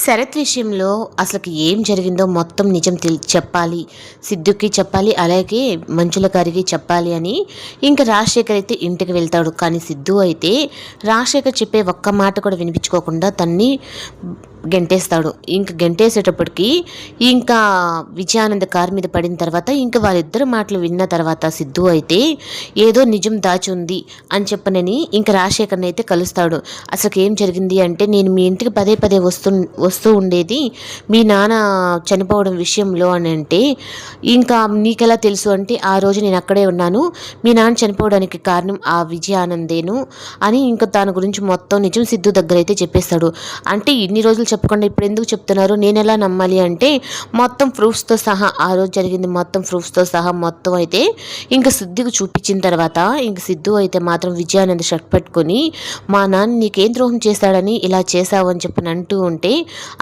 శరత్ విషయంలో అసలుకి ఏం జరిగిందో మొత్తం నిజం చెప్పాలి. సిద్ధుకి చెప్పాలి, అలాగే మంజుల గారికి చెప్పాలి అని ఇంకా రాజశేఖర్ అయితే ఇంటికి వెళ్తాడు. కానీ సిద్ధు అయితే రాజశేఖర్ చెప్పే ఒక్క మాట కూడా వినిపించుకోకుండా తన్ని గెంటేస్తాడు. ఇంక గెంటేసేటప్పటికి ఇంకా విజయానంద్ కారు మీద పడిన తర్వాత ఇంకా వాళ్ళిద్దరు మాటలు విన్న తర్వాత సిద్ధు అయితే ఏదో నిజం దాచి ఉంది అని చెప్పనని ఇంకా రాజశేఖర్ని అయితే కలుస్తాడు. అసలు ఏం జరిగింది అంటే, నేను మీ ఇంటికి పదే పదే వస్తూ ఉండేది మీ నాన్న చనిపోవడం విషయంలో అని అంటే, ఇంకా నీకెలా తెలుసు అంటే, ఆ రోజు నేను అక్కడే ఉన్నాను, మీ నాన్న చనిపోవడానికి కారణం ఆ విజయానందేను అని ఇంకా దాని గురించి మొత్తం నిజం సిద్ధు దగ్గర అయితే చెప్పేస్తాడు. అంటే ఇన్ని రోజులు చెప్పకుండా ఇప్పుడు ఎందుకు చెప్తున్నారు, నేను ఎలా నమ్మాలి అంటే, మొత్తం ప్రూఫ్స్తో సహా ఆ రోజు జరిగింది మొత్తం ప్రూఫ్స్తో సహా మొత్తం అయితే ఇంకా సిద్ధుకు చూపించిన తర్వాత ఇంక సిద్ధు అయితే మాత్రం విజయానంద్ షర్ట్ పట్టుకొని, మా నాన్న నీకేం ద్రోహం చేశాడని ఇలా చేశావు అని చెప్పని అంటూ ఉంటే,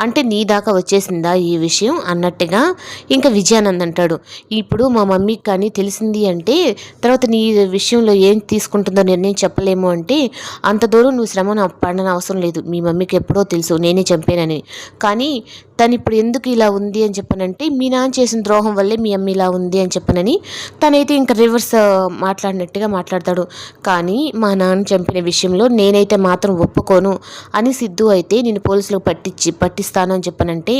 అంటే నీ దాకా వచ్చేసిందా ఈ విషయం అన్నట్టుగా ఇంకా విజయానంద్ అంటాడు. ఇప్పుడు మా మమ్మీకి కానీ తెలిసింది అంటే తర్వాత నీ విషయంలో ఏం తీసుకుంటుందో నిర్ణయం చెప్పలేము అంటే, అంత దూరం నువ్వు శ్రమ పడని అవసరం లేదు, మీ మమ్మీకి ఎప్పుడో తెలుసు నేనే చంపానని. కానీ తను ఇప్పుడు ఎందుకు ఇలా ఉంది అని చెప్పనంటే, మీ నాన్న చేసిన ద్రోహం వల్లే మీ అమ్మ ఇలా ఉంది అని చెప్పనని తనైతే ఇంకా రివర్స్ మాట్లాడినట్టుగా మాట్లాడతాడు. కానీ మా నాన్న చంపిన విషయంలో నేనైతే మాత్రం ఒప్పుకోను అని సిద్ధు అయితే నేను పోలీసులకు పట్టిస్తాను అని చెప్పనంటే,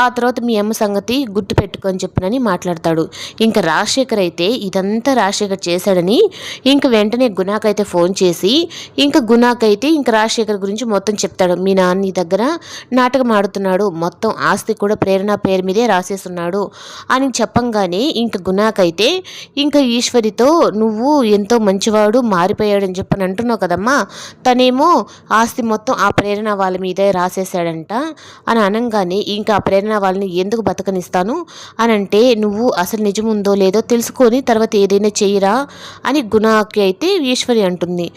ఆ తర్వాత మీ అమ్మ సంగతి గుర్తు పెట్టుకొని చెప్పనని మాట్లాడతాడు. ఇంకా రాజశేఖర్ అయితే ఇదంతా రాజశేఖర్ చేశాడని ఇంక వెంటనే గుణాకైతే ఫోన్ చేసి ఇంకా గుణాకైతే ఇంకా రాజశేఖర్ గురించి మొత్తం చెప్తాడు. మీ నాన్న నీ దగ్గర నాటకం ఆడుతున్నాడు, మొత్తం ఆస్తి కూడా ప్రేరణ పేరు మీదే రాసేస్తున్నాడు అని చెప్పంగానే ఇంక గుణాకైతే ఇంకా ఈశ్వరితో నువ్వు ఎంతో మంచివాడు మారిపోయాడని చెప్పని అంటున్నావు కదమ్మా, తనేమో ఆస్తి మొత్తం ఆ ప్రేరణ వాళ్ళ మీదే రాసేసాడంట అని అనగానే, ఇంకా ఆ ప్రేరణ వాళ్ళని ఎందుకు బతకనిస్తాను అని అంటే, నువ్వు అసలు నిజం ఉందో లేదో తెలుసుకొని తర్వాత ఏదైనా చెయ్యరా అని గుణాకి అయితే ఈశ్వరి అంటుంది.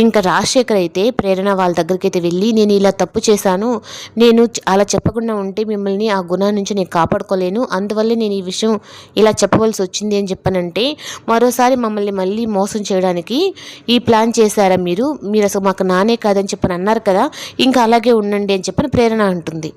ఇంకా రాజశేఖర్ అయితే ప్రేరణ వాళ్ళ దగ్గరికి అయితే వెళ్ళి, నేను ఇలా తప్పు చేశాను, నేను అలా చెప్పకుండా ఉంటే మిమ్మల్ని ఆ గుణం నుంచి నేను కాపాడుకోలేను, అందువల్లే నేను ఈ విషయం ఇలా చెప్పవలసి వచ్చింది అని చెప్పనంటే, మరోసారి మమ్మల్ని మళ్ళీ మోసం చేయడానికి ఈ ప్లాన్ చేశారా మీరు అసలు మాకు నానే కాదని చెప్పని అన్నారు కదా, ఇంకా అలాగే ఉండండి అని చెప్పని ప్రేరణ అంటుంది.